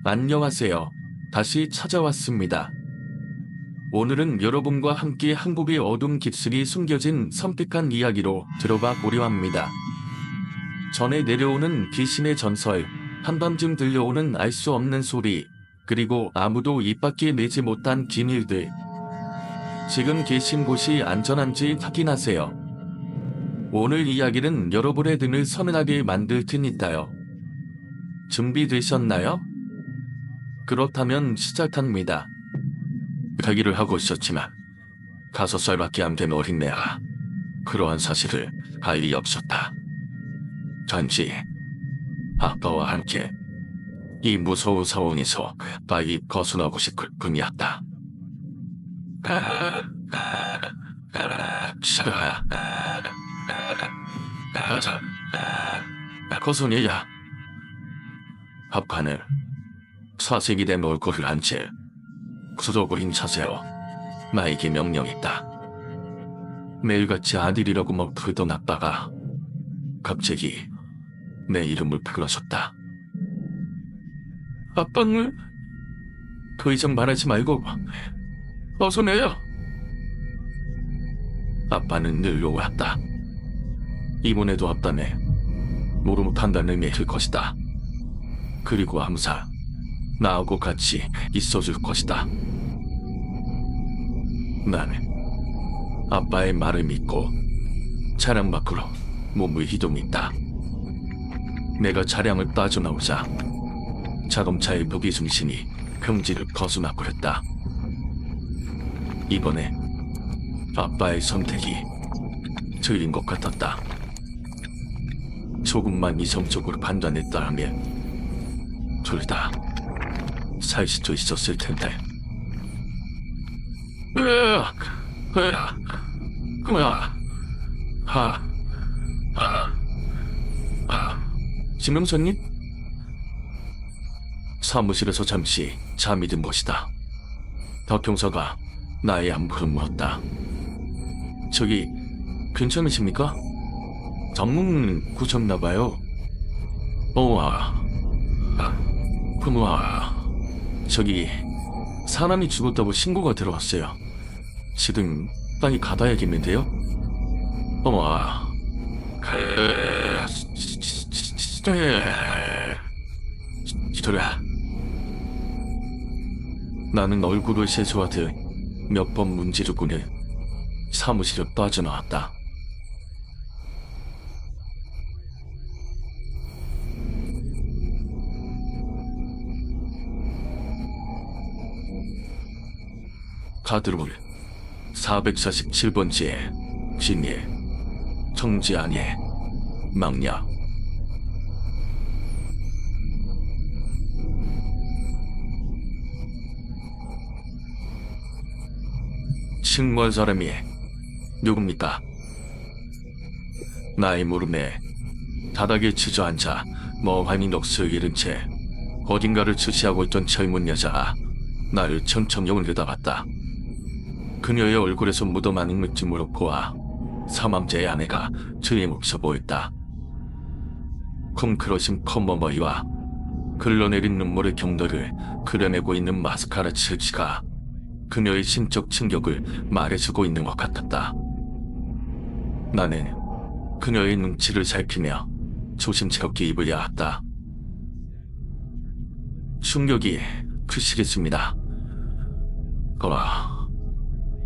안녕하세요. 다시 찾아왔습니다. 오늘은 여러분과 함께 한국의 어둠 깊숙이 숨겨진 섬뜩한 이야기로 들어가 보려 합니다. 전에 내려오는 귀신의 전설, 한밤중 들려오는 알 수 없는 소리, 그리고 아무도 입 밖에 내지 못한 기밀들. 지금 계신 곳이 안전한지 확인하세요. 오늘 이야기는 여러분의 등을 서늘하게 만들 테니까요. 준비되셨나요? 그렇다면 시작합니다. 가기를 하고 있었지만 5살밖에 안 된 어린애가 그러한 사실을 알 리 없었다. 단지 아빠와 함께 이 무서운 상황에서 빨리 벗어나고 싶을 뿐이었다. 거선이야. 아빠는 사색이 된 얼굴을 한 채 구석구린 자세로 나에게 명령했다. 매일같이 아들이라고 먹부르던 아빠가 갑자기 내 이름을 불러줬다. 아빠는 더 이상 말하지 말고 어서 내요. 아빠는 늘려왔다. 이번에도 아빠네 모르 못한다는 의미일 것이다. 그리고 항상 나하고 같이 있어줄 것이다. 나는 아빠의 말을 믿고 차량 밖으로 몸을 휘두른다. 내가 차량을 빠져나오자 자동차의 무기중심이 경지를 벗어나 버렸다. 이번에 아빠의 선택이 틀린 것 같았다. 조금만 이성적으로 판단했다면 둘 다 살 수도 있었을 텐데. 김명선님? 사무실에서 잠시 잠이 든 것이다. 덕형사가 나의 안부를 물었다. 저기 괜찮으십니까? 전문 구셨나봐요. 저기 사람이 죽었다고 신고가 들어왔어요. 지금 빨리 가봐야겠는데요? 기다려. 나는 얼굴을 세수하듯 몇 번 문지르고는 사무실을 빠져나왔다. 카드롤 447번지에 진예 청지 안에 망냐. 식물 사람이 누굽니까? 나의 무릎에 바닥에 주저앉아 멍하니 넋을 잃은 채 어딘가를 주시하고 있던 젊은 여자가 나를 천천히 올려다봤다. 그녀의 얼굴에서 묻어나는 맥주물을 보아 사망자의 아내가 틀림없어 보였다. 콩크러진 콧머머리와 흘러내린 눈물의 경로를 그려내고 있는 마스카라 칠지가 그녀의 심적 충격을 말해주고 있는 것 같았다. 나는 그녀의 눈치를 살피며 조심스럽게 입을 야했다. 충격이 크시겠습니다.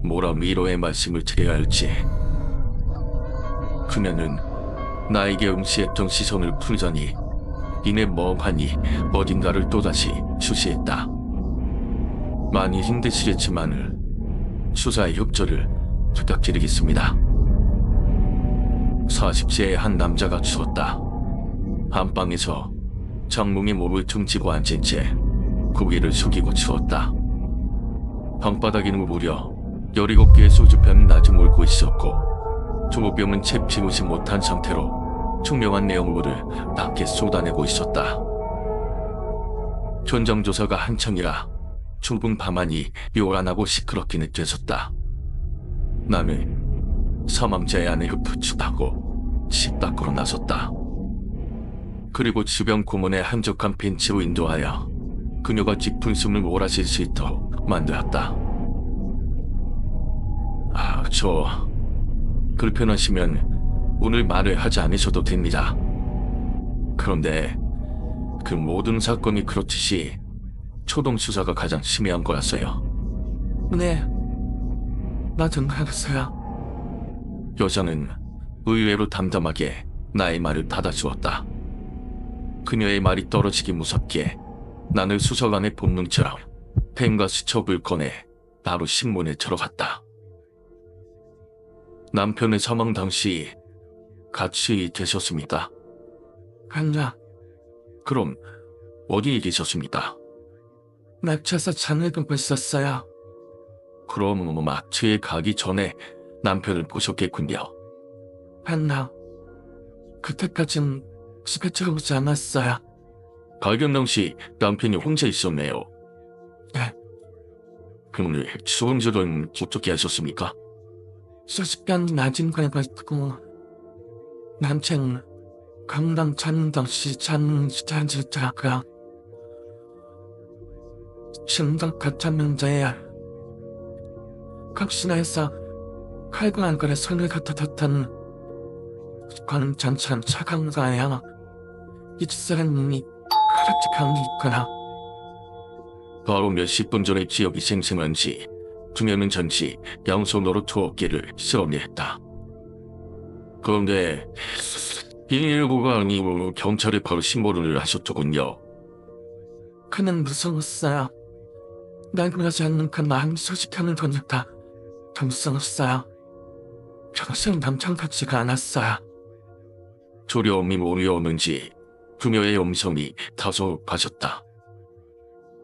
뭐라 위로의 말씀을 드려야 할지. 그녀는 나에게 응시했던 시선을 풀더니 이내 멍하니 어딘가를 또다시 주시했다. 많이 힘드시겠지만 수사의 협조를 부탁드리겠습니다. 40세의 한 남자가 주었다. 안방에서 장롱에 몸을 퉁치고 앉은 채 고개를 숙이고 주었다. 방바닥에는 무려 17개의 소주병이 낮에 몰고 있었고 조병은 채 피우지 못한 상태로 투명한 내용물을 밖에 쏟아내고 있었다. 현장 조사가 한창이라 좁은 밤하니 요란하고 시끄럽게 느껴졌다. 나는 사망자의 아내를 부축하고 집 밖으로 나섰다. 그리고 주변 고문의 한적한 벤치로 인도하여 그녀가 깊은 숨을 몰아쉴 수 있도록 만들었다. 불편하시면 오늘 말을 하지 않으셔도 됩니다. 그런데 그 모든 사건이 그렇듯이 초동 수사가 가장 심해한 거였어요. 네, 나 좀 알았어요. 여자는 의외로 담담하게 나의 말을 받아주었다. 그녀의 말이 떨어지기 무섭게 나는 수사관의 본능처럼 펜과 수첩을 꺼내 바로 신문에 들어갔다. 남편의 사망 당시 같이 계셨습니까? 아니야. 그럼 어디에 계셨습니까? 마트에서 장을 보고 있었어요. 그럼 마트에 가기 전에 남편을 보셨겠군요. 아니요. 그때까진 집에 들어오지 않았어요. 발견 당시 남편이 혼자 있었네요. 네. 그럼 수험질은 어떻게 하셨습니까? 수십간 낮은 걸고 있고 남친 강당 찬당시 찬지자가 심각 가짜명자야. 각신에서 칼과 안걸에 손을 갖다 뒀던 관찬찬 차강가야. 이 사람이 그렇게 강이 있거나. 바로 몇십 분 전에 기억이 생생한지 그녀는 잠시 양손으로 두 어깨를 쓸어냈다. 그런데 119가 아니고 경찰에 바로 신고를 하셨더군요. 그는 무서웠어요. 날 보지 않는 그 마음 소식하는 거니까 더 무서웠어요. 평생 남편 같지가 않았어요. 두려움이 몰려오는지 그녀의 음성이 다소 빠졌다.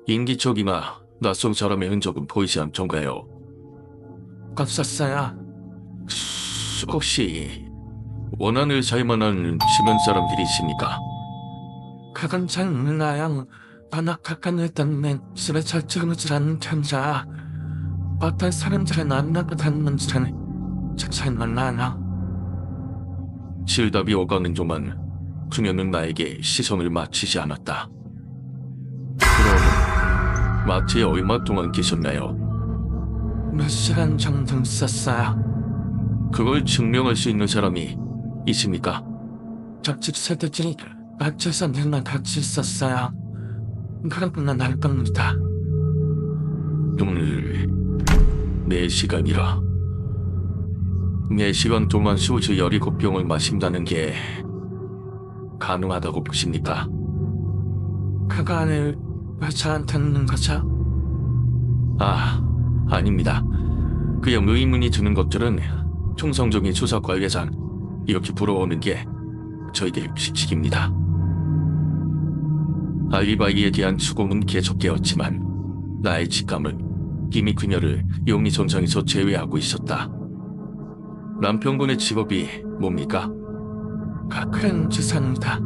인기척이나 낯선 사람의 흔적은 보이지 않던가요? 없었어요. 혹시 원한을 살만한 주변 사람들이 있습니까? 그건 잘 몰라요. 워낙 가까이 때문에 집에 잘 들어오지 않는 편이라 어떤 사람들은 만나고 다니는지는 잘 몰라요. 질답이 오가는 동안 그녀는 나에게 시선을 맞추지 않았다. 그럼 마트에 얼마 동안 계셨나요? 몇 시간 정도 있었어요. 그걸 증명할 수 있는 사람이 있습니까? 저집 세대들이 마트에서 맨날 같이 있었어요. 그런 난 알 겁니다. 오늘 4시간이라 4시간 동안 소주 17병을 마신다는 게 가능하다고 보십니까? 그거 안을 왜 저한테 묻는 거죠? 아닙니다. 그냥 의문이 드는 것들은 총성적인 수사 관계상 이렇게 불어오는 게 저에게 규칙입니다. 알리바이에 대한 수긍은 계속되었지만 나의 직감은 이미 그녀를 용의선상에서 제외하고 있었다. 남편분의 직업이 뭡니까? 가크렌 주사입니다.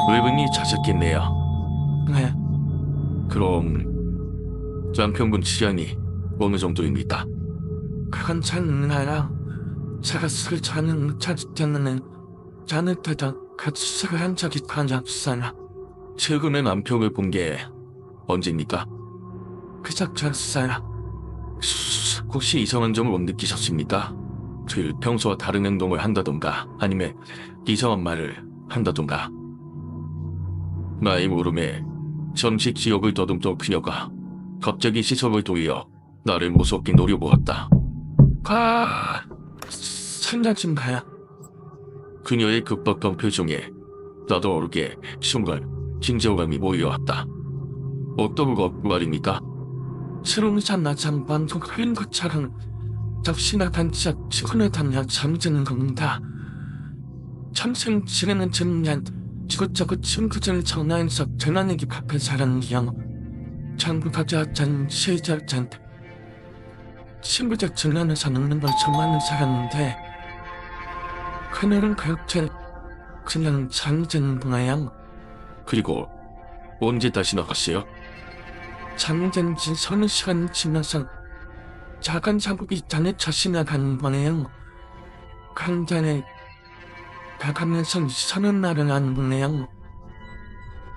의문이 잦았겠네요. 네. 그럼 남편분 취향이 어느 정도입니까? 그건 잘 몰라요. 제가 술을 자는 때는 자는 때도 같이 술을 한 적이 거의 없어요. 최근에 남편을 본 게 언제입니까? 그저께였어요. 혹시 이상한 점을 못 느끼셨습니까? 평소와 다른 행동을 한다던가 아니면 이상한 말을 한다던가. 나의 물음에 점식 지역을 더듬던 그녀가 갑자기 시선을 돌려 나를 무섭게 노려보았다. 생각 좀 봐요. 그녀의 급박한 표정에 나도 모르게 순간 긴장감이 모여왔다. 어떤 것 말입니까? 스롱산 나잠반도 흘린 것처럼 접시나 반짝 치고는 담냐 잠드는 겁니다. 참생 지내는 증년 지긋저긋 친구들 전화해서 전화내기 바쁜 사람이요. 전부 가져왔던 시절전 친구들 전화해서 늙는 걸 좋아하는 사람인데 그날은 그렇게 그냥 잠드는 거예요. 그리고 언제 다시 나갔어요? 잠든 지 30시간 지나서 작은 자국이 잔에 다시 나간 거네요. 강단에 나가면서 서는 날은 안 보네요.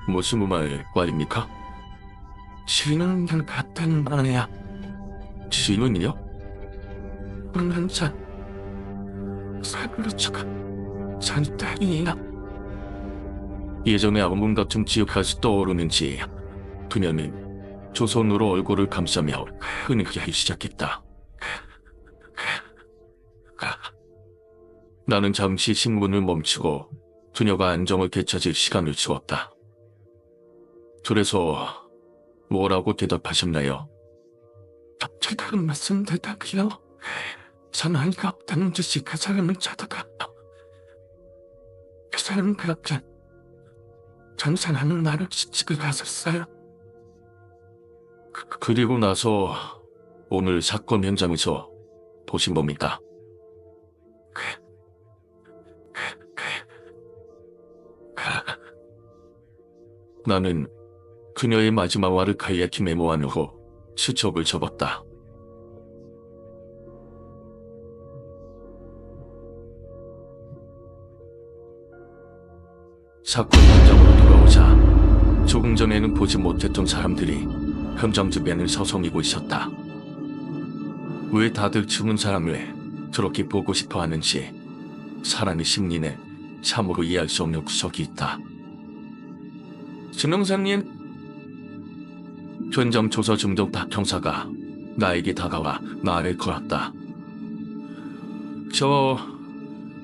무슨 말입니까? 지는 같은 아내야. 지은이요? 한잔 살루차가 잔뜩이야. 예전에 아문 같은 기억까지 떠오르는지 그녀는 두 손으로 얼굴을 감싸며 흐느끼기 시작했다. 나는 잠시 신문을 멈추고 그녀가 안정을 되찾을 시간을 주었다. 그래서 뭐라고 대답하셨나요? 제가 무슨 대답이요? 전 아이가 없다는 듯이 그 사람을 찾아가. 그 사람은 그렇게 전산하는 나를 지치고 갔었어요. 그리고 나서 오늘 사건 현장에서 보신 겁니다. 나는 그녀의 마지막 말을 가야키 메모한 후 수첩을 접었다. 사건 현장으로 돌아오자 조금 전에는 보지 못했던 사람들이 현장 주변을 서성이고 있었다. 왜 다들 죽은 사람을 그렇게 보고 싶어 하는지 사람의 심리는 참으로 이해할 수 없는 구석이 있다. 진흥사님, 현장 조사 중정 박 형사가 나에게 다가와 나를 걸었다. 저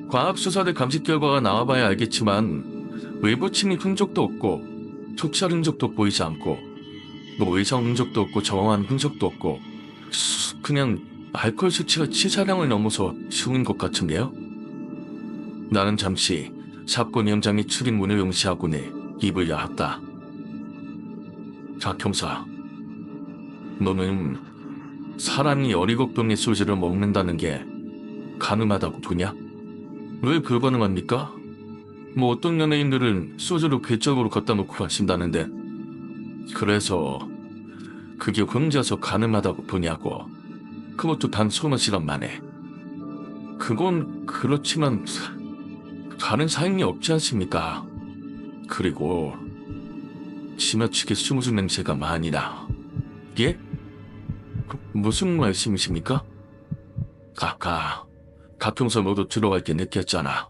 과학수사대 감식 결과가 나와봐야 알겠지만 외부 침입 흔적도 없고 툭살 흔적도 보이지 않고 노이성 흔적도 없고 정황한 흔적도 없고 그냥 알코올 수치가 치사량을 넘어서 죽은 것 같은데요? 나는 잠시 사건 현장의 출입문을 응시하고는 입을 야했다. 박 형사, 너는 사람이 어리곡동의 소주를 먹는다는 게 가능하다고 보냐? 왜 불가능합니까? 뭐 어떤 연예인들은 소주를 괴적으로 갖다 놓고 마신다는데 그래서 그게 혼자서 가능하다고 보냐고. 그것도 단 소맛이란 해. 그건 그렇지만 다른 사인이 없지 않습니까? 그리고 지나치게 숨은 냄새가 많이 나. 예? 무슨 말씀이십니까? 아까 각형사 모두 들어갈 때 느꼈잖아.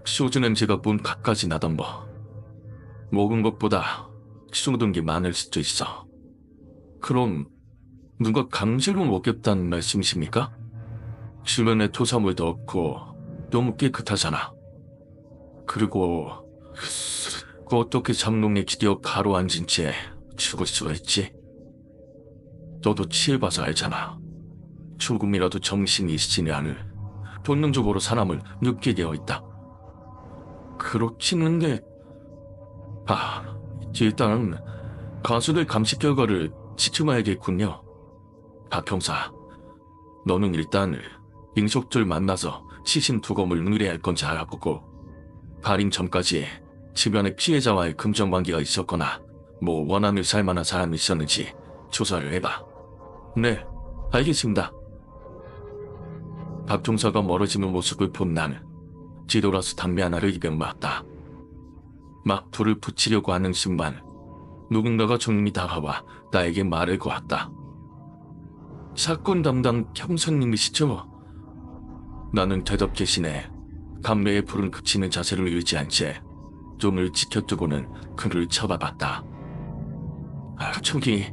소주 냄새가 문 갖까지 나던 거. 먹은 것보다 숨은 게 많을 수도 있어. 그럼 누가 강제로 먹였다는 말씀이십니까? 주변에 토사물도 없고 너무 깨끗하잖아. 그리고 어떻게 잠룡의 기대어 가로앉은 채 죽을 수가 있지? 너도 치해봐서 알잖아. 조금이라도 정신이 있으니 않을 본능적으로 사람을 눕게 되어 있다. 그렇지는 게 일단은 가수들 감식 결과를 지켜봐야겠군요. 박 형사, 너는 일단 인속들 만나서 시신 두검을 누려야 할 건지 알아보고 발인 전까지 주변에 피해자와의 금전관계가 있었거나 뭐 원한을 살 만한 사람이 있었는지 조사를 해봐. 네, 알겠습니다. 박 형사가 멀어지는 모습을 본 나는 뒤돌아서 담배 하나를 입에 맞다. 막 불을 붙이려고 하는 순간 누군가가 조용히 다가와 나에게 말을 거었다. 사건 담당 형사님이시죠? 나는 대답 대신에 담배에 불은 그치는 자세를 유지한 채 눈을 지켜두고는 그를 쳐다봤다. 저기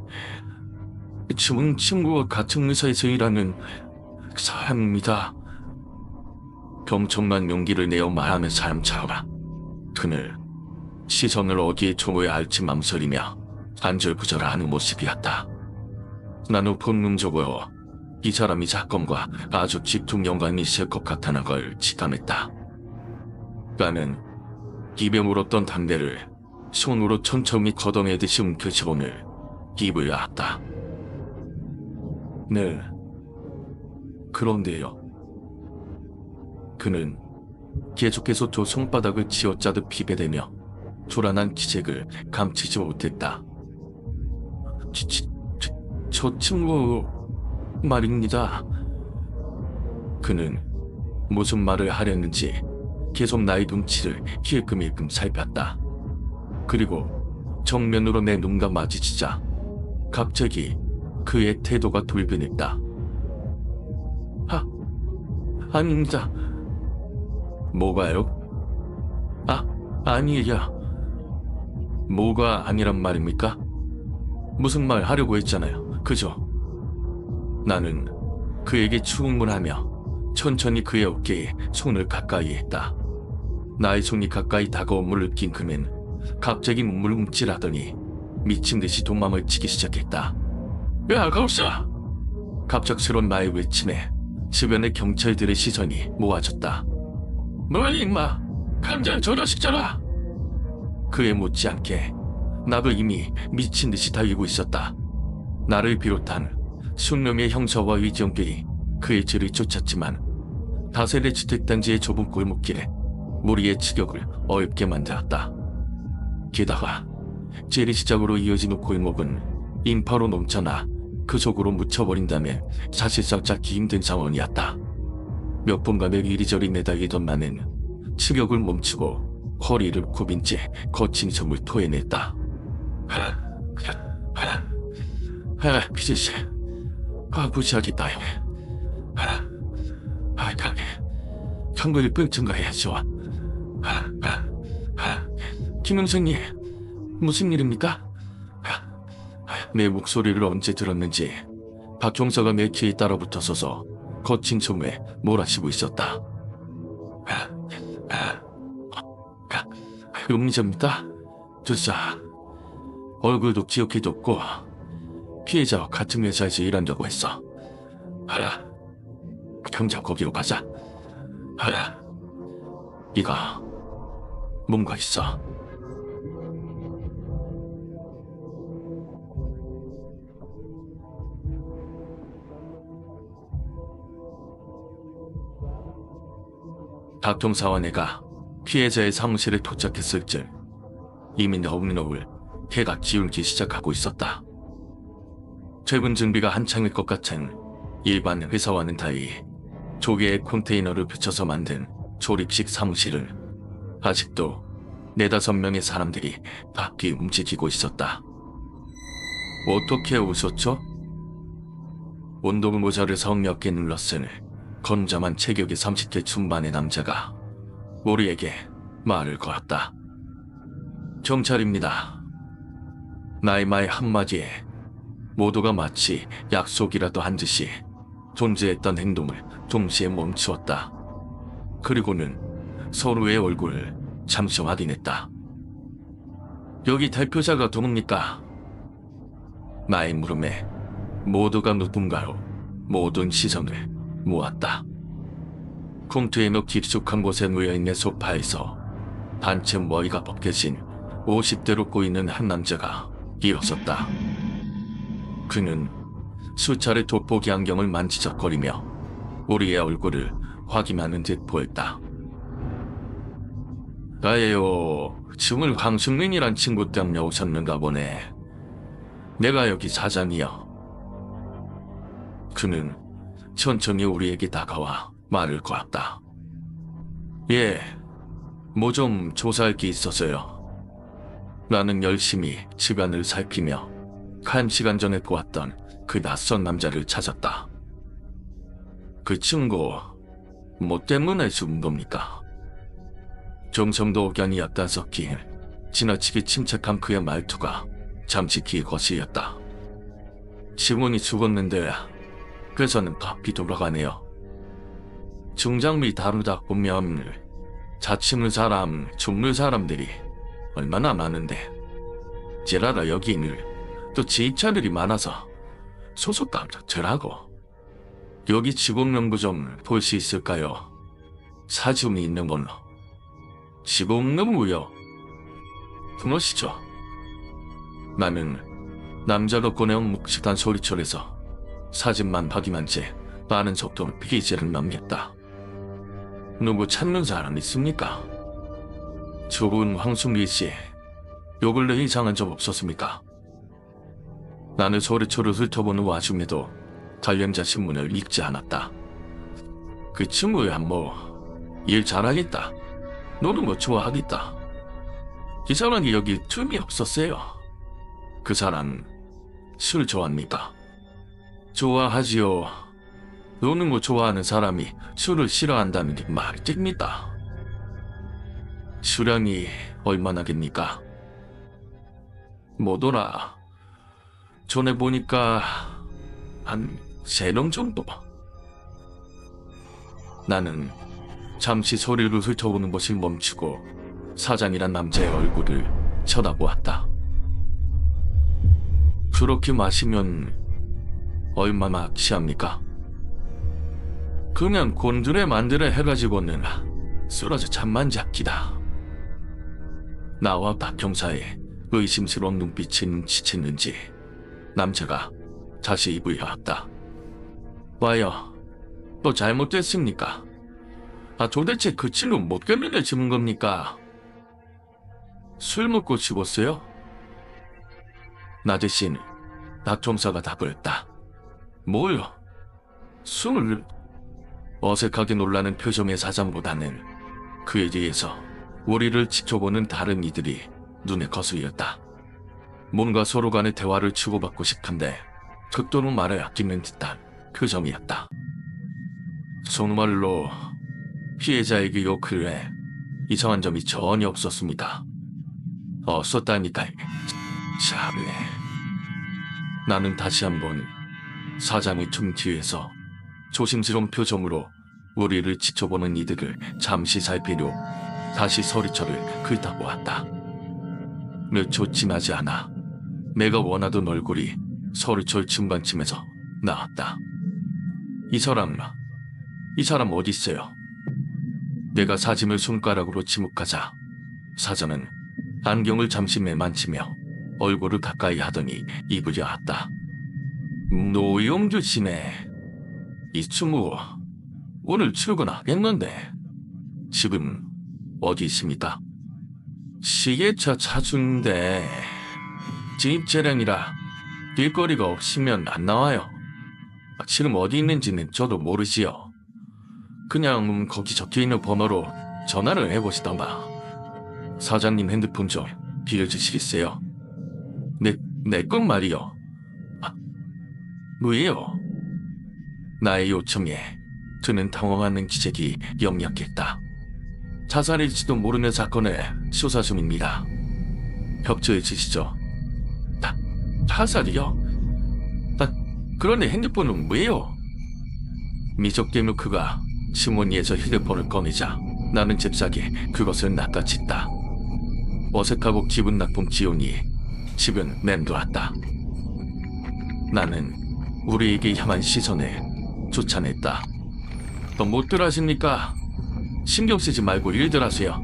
죽은 친구와 같은 회사에서 일하는 사람입니다. 엄청난 용기를 내어 말하는 사람처럼 그는 시선을 어디에 두어야 할지 망설이며 안절부절하는 모습이었다. 나는 본능적으로 이 사람이 사건과 아주 직통 연관이 있을 것 같다는 걸 직감했다. 나는 입에 물었던 담배를 손으로 천천히 걷어내듯이 움켜쥐고는 입을 놨다. 네, 그런데요. 그는 계속해서 두 손바닥을 쥐어짜듯 비벼대며 조란한 기색을 감추지 못했다. 저 친구 말입니다. 그는 무슨 말을 하려는지 계속 나의 눈치를 힐끔힐끔 살폈다. 그리고 정면으로 내 눈과 마주치자 갑자기 그의 태도가 돌변했다. 아닙니다. 뭐가요? 아니에요. 뭐가 아니란 말입니까? 무슨 말 하려고 했잖아요. 그죠? 나는 그에게 추궁을 천천히 그의 어깨에 손을 가까이 했다. 나의 손이 가까이 다가옴을 느낀 그는 갑자기 움찔하더니 미친 듯이 도망을 치기 시작했다. 야, 가오사! 갑작스러운 나의 외침에 주변의 경찰들의 시선이 모아졌다. 뭐야, 임마! 간장 저 자식잖아! 그에 못지않게 나도 이미 미친 듯이 달리고 있었다. 나를 비롯한 수명의 형사와 의정들이 그의 뒤를 쫓았지만 다세대 주택단지의 좁은 골목길에 무리의 추격을 어렵게 만들었다. 게다가 재래시장으로 이어진 골목은 인파로 넘쳐나 그 속으로 묻혀버린다면 사실상 찾기 힘든 상황이었다. 몇 분간을 이리저리 매달리던 나는 추격을 멈추고 허리를 굽인 채 거친 숨을 토해냈다. 피지씨, 무시하겠다. 강해. 형을 끙증가해야죠. 김영선님, 무슨 일입니까? 내 목소리를 언제 들었는지 박 형사가 내 귀에 따라붙어서서 거친 숨에 몰아쉬고 있었다. 용의자입니다. 두사 얼굴도 기억해 뒀고 피해자와 같은 회사에서 일한다고 했어. 경장 거기로 가자. 네가 뭔가 있어. 박 형사와 내가 피해자의 사무실에 도착했을 즉 이미 너울너울 해가 기울기 시작하고 있었다. 퇴근 준비가 한창일 것 같은 일반 회사와는 달리 조개의 컨테이너를 붙여서 만든 조립식 사무실을 아직도 4-5명의 사람들이 바삐 움직이고 있었다. 어떻게 웃었죠? 운동 모자를 성몇개 눌렀을 건장한 체격의 30대 중반의 남자가 우리에게 말을 걸었다. 경찰입니다. 나의 말 한마디에 모두가 마치 약속이라도 한 듯이 존재했던 행동을 동시에 멈추었다. 그리고는 서로의 얼굴을 잠시 확인했다. 여기 대표자가 누굽니까? 나의 물음에 모두가 누군가로 모든 시선을 모았다. 콩트에너 깊숙한 곳에 놓여있는 소파에서 단체 머리가 벗겨진 50대로 보이는 한 남자가 일어섰다. 그는 수차례 돋보기 안경을 만지작거리며 우리의 얼굴을 확인하는 듯 보였다. 나예요. 지금 강승민이란 친구 때문에 오셨는가 보네. 내가 여기 사장이요. 그는 천천히 우리에게 다가와 말을 걸었다. 예, 뭐 좀 조사할 게 있어서요. 나는 열심히 주변을 살피며 1시간 전에 보았던 그 낯선 남자를 찾았다. 그 친구, 뭐 때문에 죽은 겁니까? 정성도 억양이 약간 섞인 지나치게 침착한 그의 말투가 잠시 귀에 거슬렸다. 직원이 죽었는데 회사는 바삐 돌아가네요. 중장비 다루다 보면 자치물 사람, 죽물 사람들이 얼마나 많은데 제라라 여기는 또 지휘차들이 많아서 소속 감독들하고 여기 직원명부 좀 볼 수 있을까요? 사진이 있는 걸로. 직원명부요? 그러시죠. 나는 남자가 꺼내온 묵직한 소리철에서 사진만 확인한 채 빠른 속도로 페이지를 넘겼다. 누구 찾는 사람 있습니까? 죽은 황순미 씨, 요 근래 이상한 점 없었습니까? 나는 소리철을 훑어보는 와중에도 관련자 신문을 읽지 않았다. 그 친구야 일 잘하겠다. 노는 거 좋아하겠다. 이 사람이 여기 틈이 없었어요. 그 사람 술 좋아합니까? 좋아하지요. 노는 거 좋아하는 사람이 술을 싫어한다는 게 말이 됩니다. 수량이 얼마나겠니까? 뭐더라? 전에 보니까 한 3병 정도. 나는 잠시 소리를 훑어보는 것을 멈추고 사장이란 남자의 얼굴을 쳐다보았다. 그렇게 마시면 얼마나 취합니까? 그냥 곤드레 만드레 해가지고는 쓰러져 잠만 잡기다. 나와 박 형사의 의심스러운 눈빛이 눈치챘는지 남자가 다시 입을 열었다. 와요, 또 잘못됐습니까? 도대체 그 친구 못 견뎌내 죽은 겁니까? 술 먹고 죽었어요? 나 대신 박 형사가 답을 했다. 뭘? 술? 어색하게 놀라는 표정의 사장보다는 그에 대해서 우리를 지켜보는 다른 이들이 눈에 거슬렸다. 뭔가 서로 간의 대화를 주고받고 싶은데 극도로 말을 아끼는 듯한 표정이었다. 정말로 피해자에게 욕을 해 이상한 점이 전혀 없었습니다. 없었다니까요. 잘해. 나는 다시 한번 사장의 등 뒤에서 조심스러운 표정으로 우리를 지켜보는 이들을 잠시 살피려 다시 서리철을 긁다보았다. 몇 초 지나지 않아 내가 원하던 얼굴이 서리철 중간쯤에서 나왔다. 이 사람 어디 있어요? 내가 사짐을 손가락으로 지목하자 사장은 안경을 잠시 매만치며 얼굴을 가까이 하더니 입을 열었다. 노영주씨네. 이충우 오늘 출근하겠는데 지금 어디 있습니까? 시계차 차주인데 진입 차량이라 길거리가 없으면 안 나와요. 지금 어디 있는지는 저도 모르지요. 그냥 거기 적혀있는 번호로 전화를 해보시던가. 사장님 핸드폰 좀 빌려주시겠어요? 내 건 말이요. 왜요? 나의 요청에 그는 당황하는 기색이 역력했다. 자살일지도 모르는 사건의 수사 중입니다. 협조해 주시죠. 자살이요? 그런데 핸드폰은 왜요? 미적대며 그가 주머니에서 휴대폰을 꺼내자 나는 잽싸게 그것을 낚아챘다. 어색하고 기분 나쁜 기운이 주변 맴돌았다. 나는 우리에게 향한 시선을 쫓아냈다. 더 못들 하십니까? 신경 쓰지 말고 일들 하세요.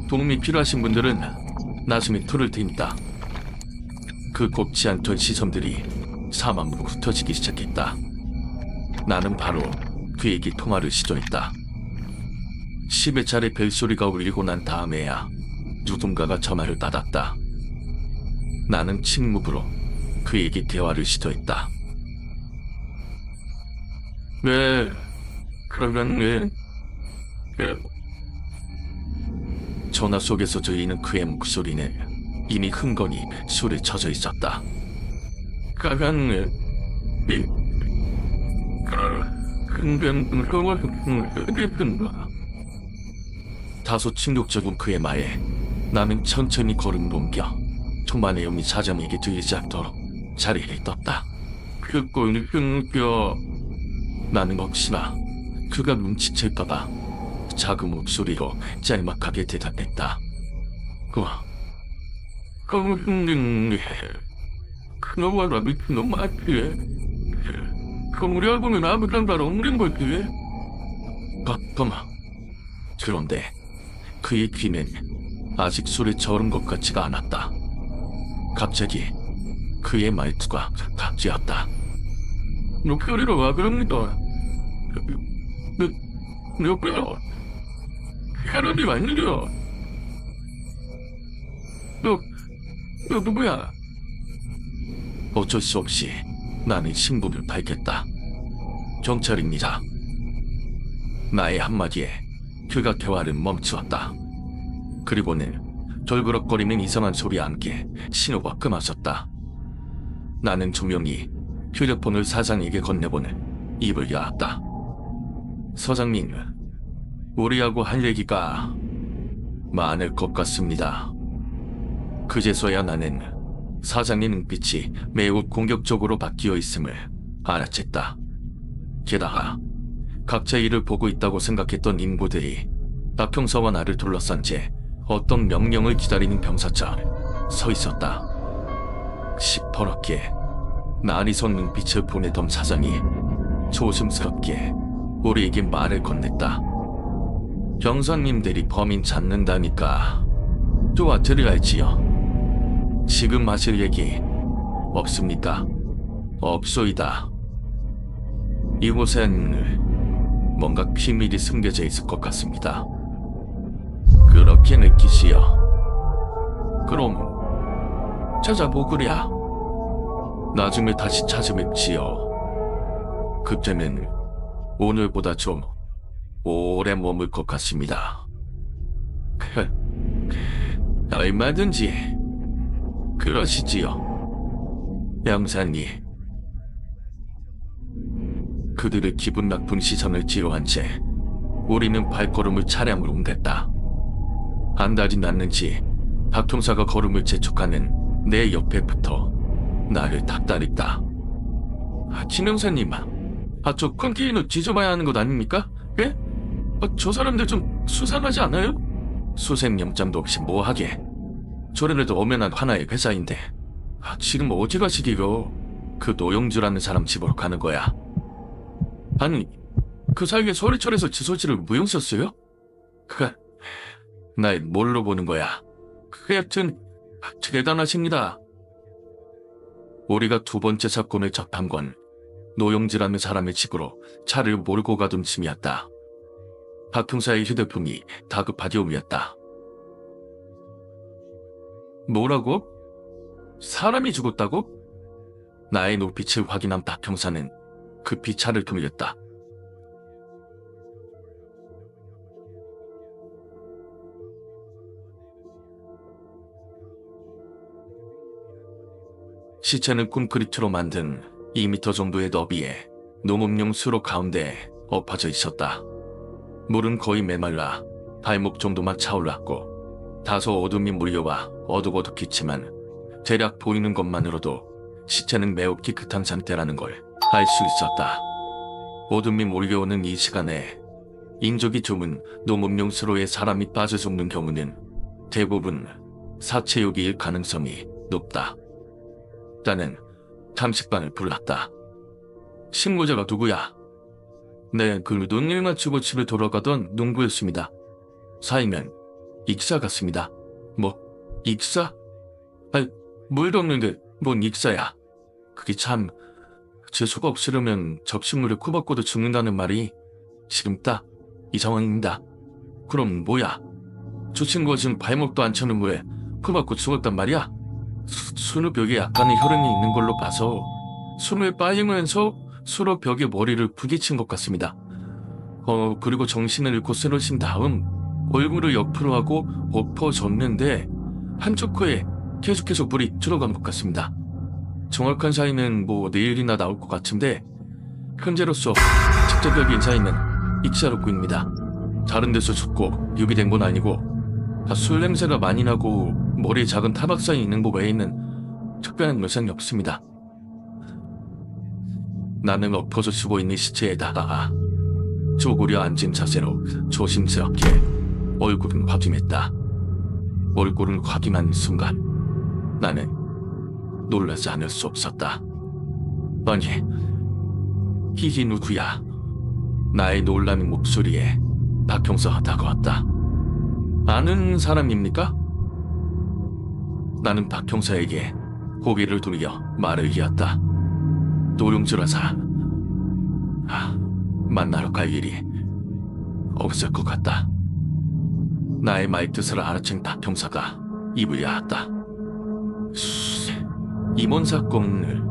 도움이 필요하신 분들은 나중에 털을 테니까. 그 곱지 않던 시선들이 사망으로 흩어지기 시작했다. 나는 바로 그에게 통화를 시도했다. 10여 차례 벨소리가 울리고 난 다음에야 누군가가 전화를 받았다. 나는 침묵으로 그에게 대화를 시도했다. 그러면 전화 속에서 들리는 그의 목소리는 이미 흥건히 술에 젖어 있었다. 다소 충격적인 그의 말에 나는 천천히 걸음 넘겨 초반의 음이 사장에게 들리지 않도록 자리에 떴다. 나는 혹시나 그가 눈치챌까봐 작은 목소리로 짤막하게 대답했다. 그놈아 미친놈 맞지? 우리하고는 아무 상관 없는 거지? 그런데 그의 귀는 아직 술에 절은 것 같지가 않았다. 갑자기 그의 말투가 바뀌었다. 목소리로 와 그럽니다. 여보요. 사람이 왔는데요. 너 누구야? 어쩔 수 없이 나는 신분을 밝혔다. 경찰입니다. 나의 한마디에 그가 대화를 멈추었다. 그리고는 덜그럭거리는 이상한 소리와 함께 신호가 끊어졌다. 나는 조명히 휴대폰을 사장에게 건네보는 입을 야았다. 서장님, 우리하고 할 얘기가 많을 것 같습니다. 그제서야 나는 사장님 눈빛이 매우 공격적으로 바뀌어 있음을 알아챘다. 게다가 각자 일을 보고 있다고 생각했던 인부들이 박 형사와 나를 둘러싼 채 어떤 명령을 기다리는 병사처럼 서 있었다. 시퍼렇게 날이 선 눈빛을 보내던 사장이 조심스럽게 우리에게 말을 건넸다. 형사님들이 범인 찾는다니까 도와드려야지요. 지금 하실 얘기 없습니까? 없소이다. 이곳엔 뭔가 비밀이 숨겨져 있을 것 같습니다. 그렇게 느끼시오. 그럼 찾아보구랴. 나중에 다시 찾아뵙지요. 그때는 오늘보다 좀 오래 머물 것 같습니다. 얼마든지 그러시지요, 형사님. 그들의 기분 나쁜 시선을 지로한 채 우리는 발걸음을 차량으로 옮겼다. 한 달이 났는지 박 형사가 걸음을 재촉하는 내 옆에 붙어 나를 닥달했다. 진 형사님, 저 컨테이너 뒤져봐야 하는 것 아닙니까? 예? 저 사람들 좀 수상하지 않아요? 수색 영장도 없이 뭐하게. 저래도 엄연한 하나의 회사인데 지금 어디 가시기로 그 노영주라는 사람 집으로 가는 거야. 아니, 그 사이에 서울철에서 지소지를 무용 썼어요? 날 뭘로 보는 거야? 여튼 대단하십니다. 우리가 두 번째 사건을 접한 건 노영지라는 사람의 집으로 차를 몰고 가던 중이었다. 박 형사의 휴대폰이 다급하디움이었다. 뭐라고? 사람이 죽었다고? 나의 눈빛을 확인한 박 형사는 급히 차를 돌렸다. 시체는 콘크리트로 만든 2m 정도의 너비에 농업용 수로 가운데 엎어져 있었다. 물은 거의 메말라 발목 정도만 차올랐고 다소 어둠이 몰려와 어둑어둑했지만 대략 보이는 것만으로도 시체는 매우 깨끗한 상태라는 걸 알 수 있었다. 어둠이 몰려오는 이 시간에 인적이 드문 농업용 수로에 사람이 빠져 죽는 경우는 대부분 사체유기일 가능성이 높다. 나는 탐식반을 불렀다. 신고자가 누구야? 네, 그 눈일 맞추고 집에 돌아가던 농부였습니다. 사이면 익사 같습니다. 뭐, 익사? 물도 없는데 뭔 익사야? 그게 참, 재수가 없으려면 접시물에 코박고도 죽는다는 말이 지금 딱 이 상황입니다. 그럼 뭐야? 저 친구가 지금 발목도 안 차는 물에 코박고 죽었단 말이야? 수로 벽에 약간의 혈흔이 있는 걸로 봐서 수로에 빠지면서 수로 벽에 머리를 부딪힌 것 같습니다. 그리고 정신을 잃고 쓰러진 다음 얼굴을 옆으로 하고 엎어졌는데 한쪽 코에 계속해서 물이 들어간 것 같습니다. 정확한 사인은 내일이나 나올 것 같은데 현재로서 직접적인 사인은 익사로 보입니다. 다른 데서 죽고 유기된 건 아니고 술 냄새가 많이 나고 머리에 작은 타박상이 있는 것 외에는 특별한 묘상이 없습니다. 나는 엎어져 죽어 있는 시체에다가 쪼그려 앉은 자세로 조심스럽게 얼굴을 확인했다. 얼굴을 확인한 순간 나는 놀라지 않을 수 없었다. 아니, 이게 누구야? 나의 놀라는 목소리에 박 형사가 다가왔다. 아는 사람입니까? 나는 박 형사에게 고개를 돌려 말을 이었다. 노영주라사 만나러 갈 일이 없을 것 같다. 나의 말뜻을 알아챈 박 형사가 입을 야았다. 이번 사건을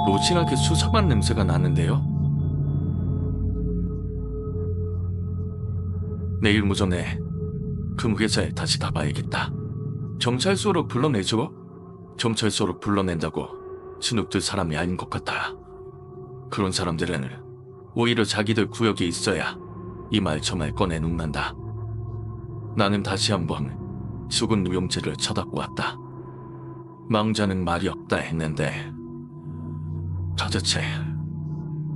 노진하게 수상한 냄새가 나는데요. 내일 무전에 금회사에 다시 가봐야겠다. 경찰서로 불러내줘? 경찰서로 불러낸다고 주눅들 사람이 아닌 것 같아. 그런 사람들은 오히려 자기들 구역에 있어야 이 말 저 말 꺼내놓는다. 나는 다시 한번 죽은 누용재를 쳐다보았다. 망자는 말이 없다 했는데 도대체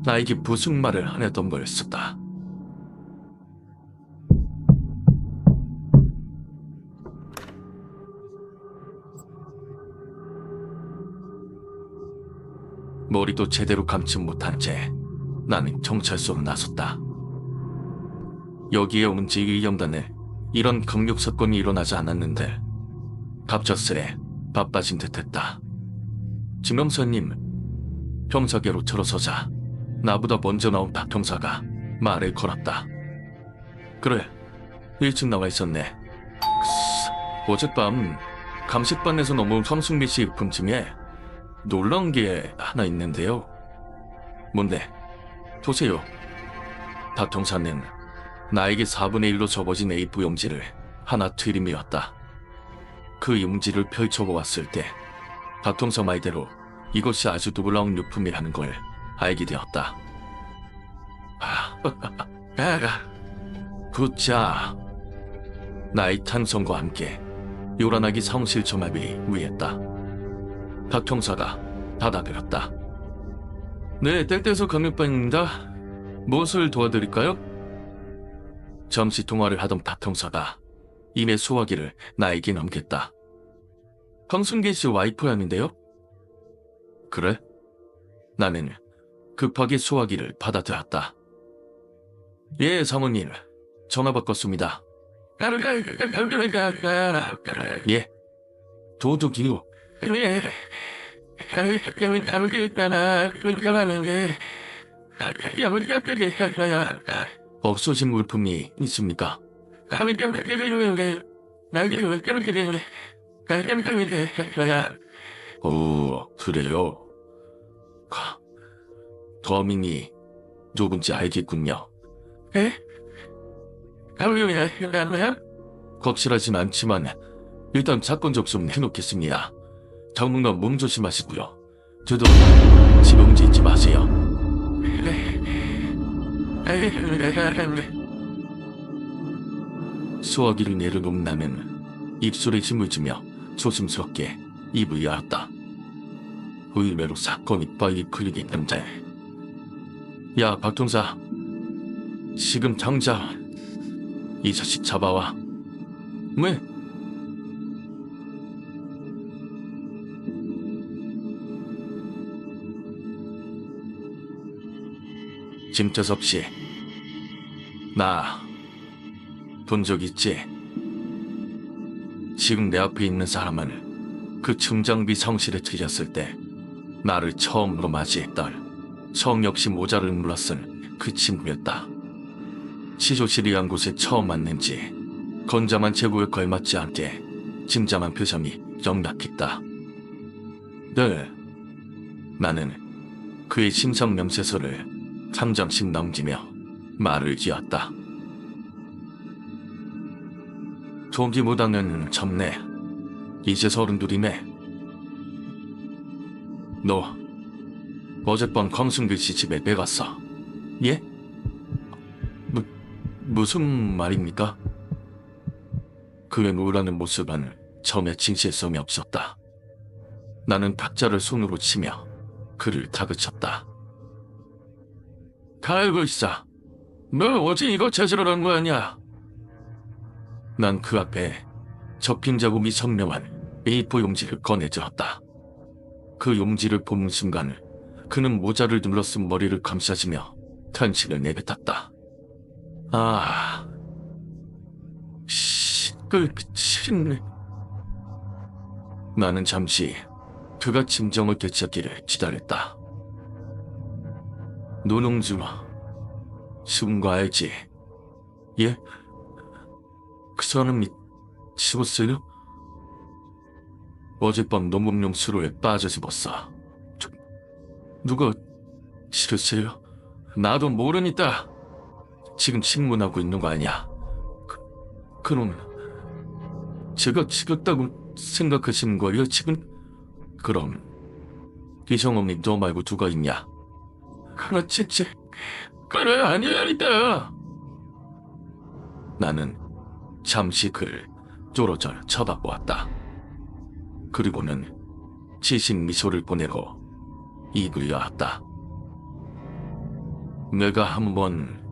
나에게 무슨 말을 하려던 거였을까? 머리도 제대로 감지 못한 채 나는 경찰서로 나섰다. 여기에 온 지 1년간에 이런 강력 사건이 일어나지 않았는데 갑작스레 바빠진 듯했다. 지명사님, 형사계로 들어서자 나보다 먼저 나온 박 형사가 말을 걸었다. 그래, 일찍 나와 있었네. 어젯밤 감식반에서 넘어온 황승미 씨 일품 중에 놀라운 게 하나 있는데요. 뭔데? 보세요. 박 형사는 나에게 4분의 1로 접어진 A4 용지를 하나 들이밀었다. 그 용지를 펼쳐보았을 때 박 형사 말대로 이것이 아주 놀라운 유품이라는 걸 알게 되었다. 굿자. 나의 탄성과 함께 요란하게 사무실 점압이 위했다. 박 형사가 받아들였다. 네, 뗄때서 강력반입니다. 무엇을 도와드릴까요? 잠시 통화를 하던 박 형사가 이내 수화기를 나에게 넘겼다. 황순기 씨 와이프였는데요? 그래? 나는 급하게 수화기를 받아들였다. 예, 사모님. 전화 바꿨습니다. 예. 도둑이요. 없어진 물품이 있습니까? 오, 그래요? 범인이 누군지 알겠군요. 확실하진 않지만 일단 사건 접수는 해놓겠습니다. 당분간 몸 조심하시고요. 저도 지금지 잊지 마세요. 수화기를 내려놓은 나는 입술에 힘을 주며 조심스럽게 입을 열었다. 의외로 사건이 빨리 풀리겠는데. 야, 박 형사. 지금 당장 이 자식 잡아와. 왜? 짐태섭 씨, 나 본 적 있지? 지금 내 앞에 있는 사람은 그 중장비 성실에 들렸을 때 나를 처음으로 맞이했던 성 역시 모자를 물러쓴 그 친구였다. 치조실이란 곳에 처음 왔는지 건장한 제구에 걸맞지 않게 짐작한 표정이 영락했다. 네, 나는 그의 심상 명세서를 한 장씩 넘기며 말을 이었다. 동기무당은 젊네. 이제 32이네. 너 어젯밤 광순길 씨 집에 왜 갔어? 예? 무슨 말입니까? 그의 놀라는 모습은 처음에 진실성이 없었다. 나는 박자를 손으로 치며 그를 다그쳤다. 알고 있어. 너 어제 이거 찾으러 간 거 아니야? 난 그 앞에 접힌 자국이 선명한 A4 용지를 꺼내들었다. 그 용지를 보는 순간 그는 모자를 눌러쓴 머리를 감싸지며 탄식을 내뱉었다. 아... 끝이네. 나는 잠시 그가 진정을 되찾기를 기다렸다. 노농주, 죽은 거 알지? 예? 그 사람이 죽었어요? 어젯밤 농업용 수로에 빠져 죽었어. 누가 죽었어요? 나도 모르니까 지금 신문하고 있는 거 아니야? 그럼 제가 죽었다고 생각하시는 거예요, 지금? 그럼 기성엄니 너 말고 누가 있냐? 그렇지, 그래 아니라니까. 나는 잠시 그를 쪼로절 쳐다보았다. 그리고는 지신 미소를 보내고 입을 여았다. 내가 한번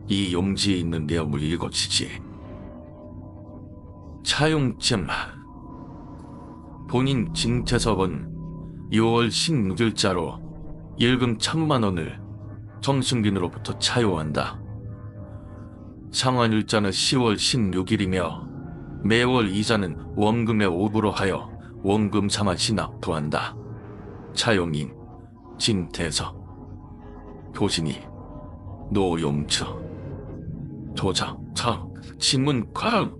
이 용지에 있는 내용을 읽어주지. 차용증. 본인 징태석은 6월 16일자로 일금 1,000만 원을 정승균으로부터 차용한다. 상환일자는 10월 16일이며 매월 이자는 원금의 5%로 하여 원금 삼아시 납부한다. 차용인 징태석. 도신이 노용주. 도장 진문 쾅.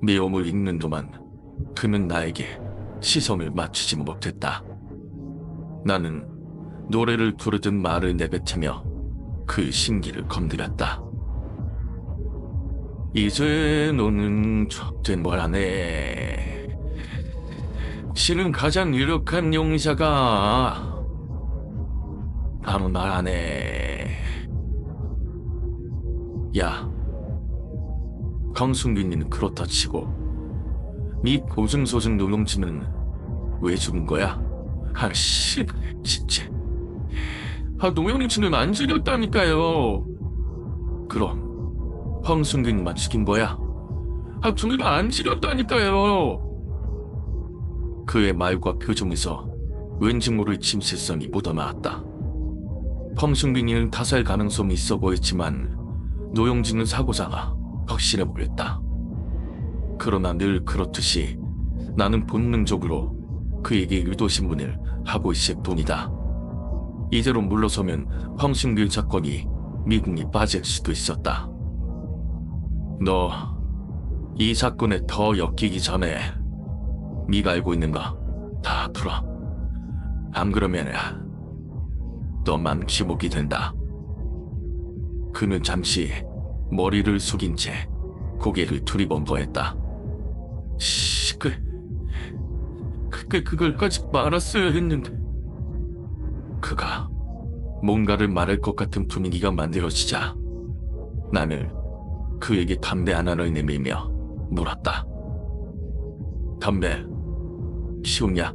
내용을 읽는 동안 그는 나에게 시선을 맞추지 못했다. 나는 노래를 부르듯 말을 내뱉으며 그 신기를 건드렸다. 이제 너는 족된 뭘 하네. 신은 가장 유력한 용사가 아무 말 안 해. 야, 강승균이는 그렇다 치고 네 고승소승 노용진은 왜 죽은 거야? 아씨, 진짜. 노용진은 안 죽였다니까요. 그럼 황승균만 죽인 거야? 둘 다 안 죽였다니까요. 그의 말과 표정에서 왠지 모를 침실성이 묻어나왔다. 황승균이는 타살 가능성이 있어 보였지만 노용진은 사고자가 확실해 보였다. 그러나 늘 그렇듯이 나는 본능적으로 그에게 의도신문을 하고 있을 뿐이다. 이대로 물러서면 황승균 사건이 미궁이 빠질 수도 있었다. 너 이 사건에 더 엮이기 전에 네가 알고 있는 거 다 풀어. 안 그러면 너만 지목이 된다. 그는 잠시 머리를 숙인 채 고개를 두리번거했다. 그걸까지 말았어야 했는데. 그가 뭔가를 말할 것 같은 분위기가 만들어지자 나는 그에게 담배 하나를 내밀며 물었다. 담배 피우냐?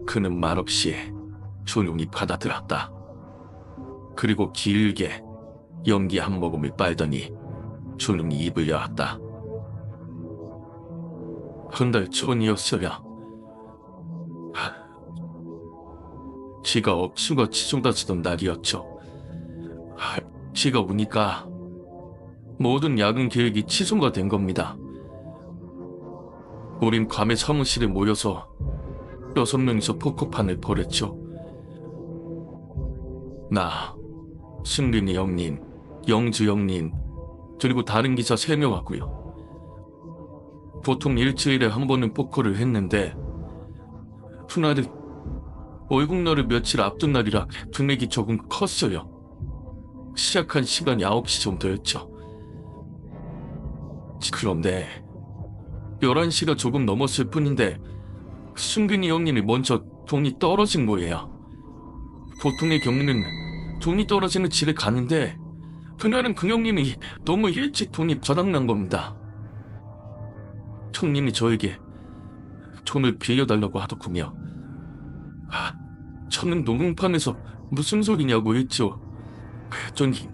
그는 말없이 조용히 받아들었다. 그리고 길게 연기 한 모금을 빨더니 조용히 입을 여었다. 한 달 전이었어야. 지가 억수같이 쏟아지던 날이었죠. 지가 오니까 모든 야근 계획이 취소가 된 겁니다. 우린 밤에 사무실에 모여서 6명이서 포커판을 벌였죠. 나, 승린이 형님, 영주 형님, 그리고 다른 기사 3명하고요. 보통 일주일에 한 번은 포커를 했는데 그날은 월급날을 며칠 앞둔 날이라 금액이 조금 컸어요. 시작한 시간이 9시 정도였죠. 그런데 11시가 조금 넘었을 뿐인데 승균이 형님이 먼저 돈이 떨어진 거예요. 보통의 경우는 돈이 떨어지는 집에 가는데 그날은 그 형님이 너무 일찍 돈이 바닥난 겁니다. 형님이 저에게 돈을 빌려달라고 하더군요. 저는 녹음판에서 무슨 소리냐고 했죠. 그랬더니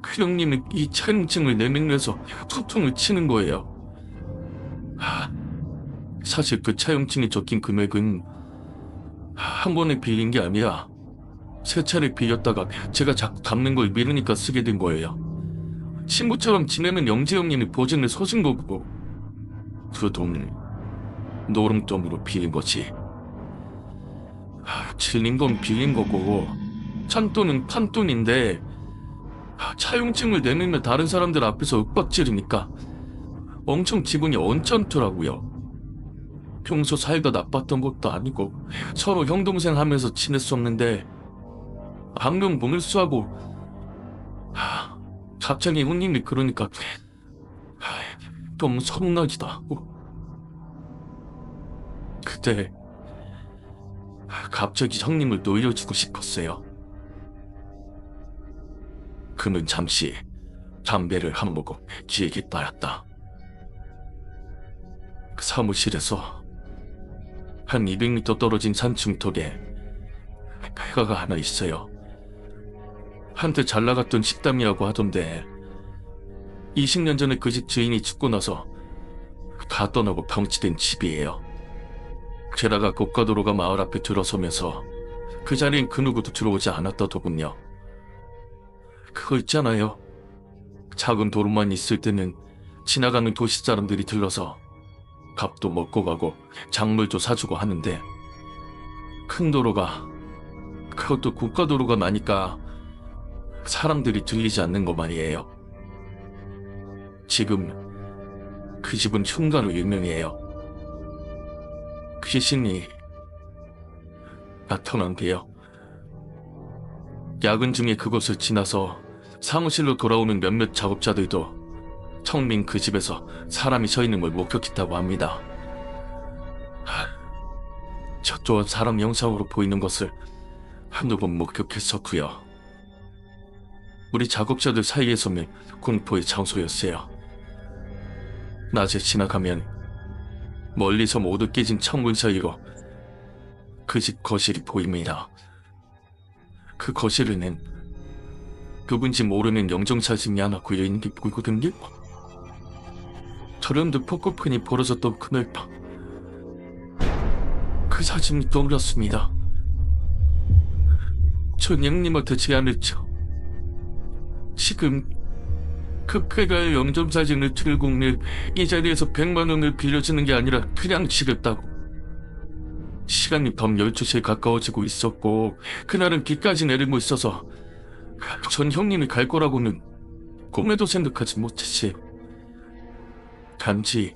그 형님이 이 차용증을 내밀면서 소통을 치는 거예요. 사실 그 차용증이 적힌 금액은 한 번에 빌린 게 아니라 3차례 빌렸다가 제가 자꾸 갚는 걸 미루니까 쓰게 된 거예요. 친구처럼 지내는 영재 형님이 보증을 서준 거고 그 돈을 노름돈으로 빌린 거지. 질린 건 빌린 거고 찬돈은 판돈인데 차용증을 내밀면 다른 사람들 앞에서 윽박지르니까 엄청 기분이 언짢더라고요. 평소 사이가 나빴던 것도 아니고 서로 형동생 하면서 지냈었는데 방금 보물수하고 갑자기 형님이 그러니까 너무 서운하기도 하고. 그때 갑자기 형님을 놀려주고 싶었어요. 그는 잠시 담배를 한 모금 길게 빨았다. 그 사무실에서 한 200m 떨어진 산 중턱에 폐가가 하나 있어요. 한때 잘 나갔던 식당이라고 하던데 20년 전에 그 집 주인이 죽고 나서 다 떠나고 방치된 집이에요. 게다가 고가도로가 마을 앞에 들어서면서 그 자리엔 그 누구도 들어오지 않았다더군요. 그거 있잖아요. 작은 도로만 있을 때는 지나가는 도시 사람들이 들러서 밥도 먹고 가고 작물도 사주고 하는데 큰 도로가, 그것도 고가도로가 나니까 사람들이 들리지 않는 거 말이에요. 지금 그 집은 흉가로 유명해요. 귀신이 나타난대요. 야근 중에 그곳을 지나서 사무실로 돌아오는 몇몇 작업자들도 청민 그 집에서 사람이 서 있는 걸 목격했다고 합니다. 저 또한 사람 형상으로 보이는 것을 한두 번 목격했었고요. 우리 작업자들 사이에서는 공포의 장소였어요. 낮에 지나가면 멀리서 모두 깨진 창문 사이로 그 집 거실이 보입니다. 그 거실에는 누군지 모르는 영정사진이 하나 고여있는 게 보이거든요. 저런데 포커팬이 벌어졌던 그날 밤, 그 사진이 떠올랐습니다. 전 형님한테 제안했죠. 지금 그 쾌가의 영정사진을 들고 오늘 이 자리에서 100만 원을 빌려주는 게 아니라 그냥 지겠다고. 시간이 밤 12시에 가까워지고 있었고 그날은 비까지 내리고 있어서 전 형님이 갈 거라고는 꿈에도 생각하지 못했지. 단지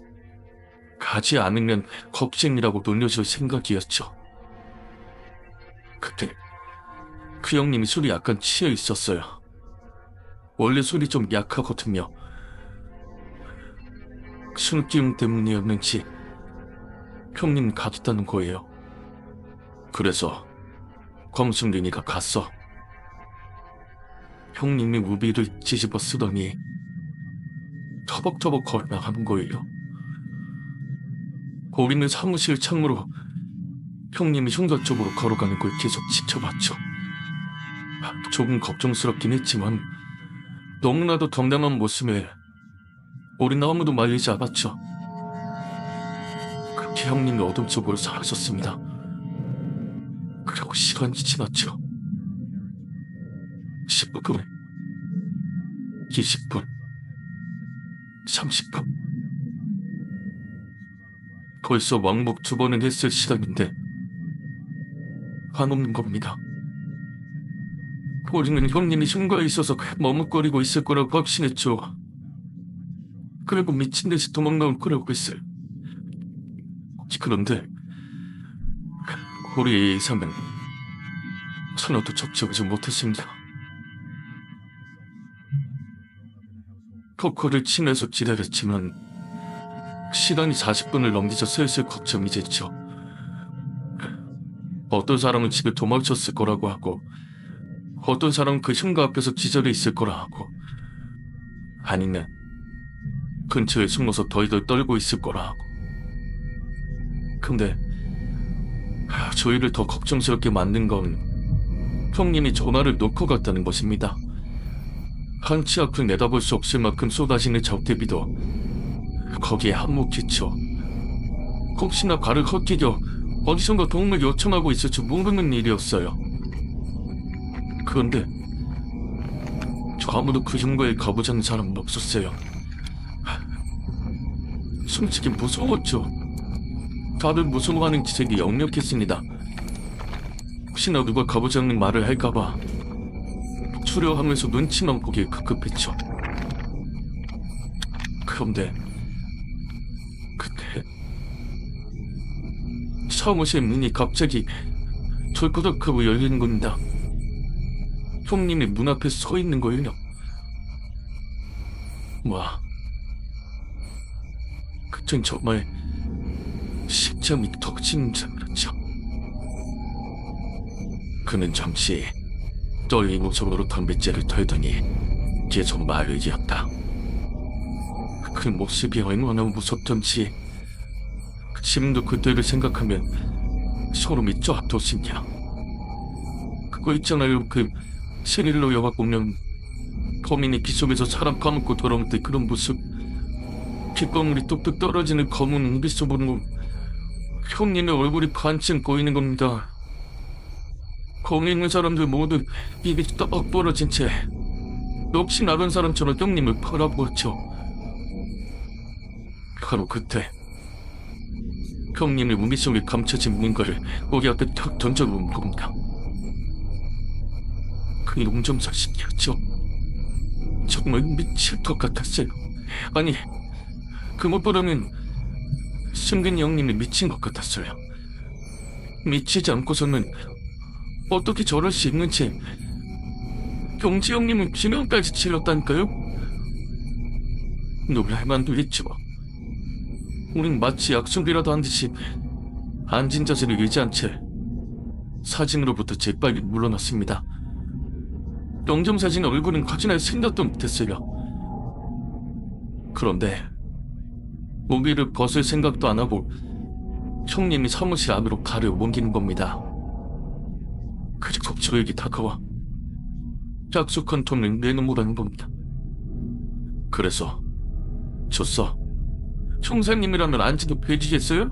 가지 않으면 겁쟁이라고 놀려줄 생각이었죠. 그때 그 형님이 술이 약간 취해 있었어요. 원래 술이 좀 약하거든요. 술 기운 때문이었는지 형님 가겠다는 거예요. 그래서 검순린이가 갔어. 형님이 우비를 뒤집어 쓰더니 터벅터벅 걸어나가는 거예요. 우리는 사무실 창으로 형님이 흉가 쪽으로 걸어가는 걸 계속 지켜봤죠. 조금 걱정스럽긴 했지만 너무나도 덤담한 모습에 우린 아무도 말리지 않았죠. 그렇게 형님이 어둠 속으로 사라졌습니다. 그리고 시간이 지났죠. 10분, 20분, 30분. 벌써 왕복 2번은 했을 시간인데 안 오는 겁니다. 우리는 형님이 흉가에 있어서 머뭇거리고 있을 거라고 확신했죠. 그리고 미친 듯이 도망나올 거라고 했어요. 그런데 우리의 예상은 하나도 적절하지 못했습니다. 코코를 친해서 기다렸지만 시간이 40분을 넘기자 슬슬 걱정이 됐죠. 어떤 사람은 집에 도망쳤을 거라고 하고 어떤 사람은 그 흉가 앞에서 기절해 있을 거라 하고 아니면 근처에 숨어서 덜덜 떨고 있을 거라 하고. 근데 저희를 더 걱정스럽게 만든 건 형님이 전화를 놓고 갔다는 것입니다. 한치 앞을 내다볼 수 없을 만큼 쏟아지는 적대비도 거기에 한몫했죠. 혹시나 발을 헛디뎌 어디선가 도움을 요청하고 있을지 모르는 일이었어요. 그런데 저 아무도 그 흉가에 가보자는 사람은 없었어요. 솔직히 무서웠죠. 다들 무서워하는 기색이 역력했습니다. 혹시나 누가 가보자는 말을 할까봐 추려하면서 눈치만 보기에 급급했죠. 그런데 그때 사무실 문이 갑자기 덜커덕하고 열리는 겁니다. 형님이 문 앞에 서 있는 거예요. 와, 그땐 정말 심장이 터지는 줄 알았죠. 그는 잠시 떨린 모습으로 담뱃재를 털더니 계속 말을 이었다. 그 모습이 얼마나 무섭던지 지금도 그때를 생각하면 소름이 쫙 돋습니다. 그거 있잖아요, 그 스릴러 영화 보면 범인이 기 속에서 사람 까먹고 돌아올 때 그런 모습. 귓방울이 뚝뚝 떨어지는 검은 눈빛으로 형님의 얼굴이 반쯤 보이는 겁니다. 거기 있는 사람들 모두 입이 떡 벌어진 채 넋이 나간 사람처럼 형님을 바라보았죠. 바로 그때 형님의 무기 속에 감춰진 뭔가를 우리 앞에 탁 던져놓은 겁니다. 그 용정사신이었죠. 정말 미칠 것 같았어요. 아니, 그것보다는 승근이 형님이 미친 것 같았어요. 미치지 않고서는 어떻게 저럴 수 있는지. 경지 형님은 비명까지 질렀다니까요. 놀랄 만도 있죠. 우린 마치 약속이라도 한 듯이 앉은 자세를 유지한 채 사진으로부터 재빨리 물러났습니다. 영정사진 얼굴은 거짓말 생각도 못했어요. 그런데 모기를 벗을 생각도 안 하고 형님이 사무실 안으로 발을 옮기는 겁니다. 그리고 저에게 다가와 약속한 돈을 내놓으라는 겁니다. 그래서 줬어. 형사님이라면 안지도 배지겠어요?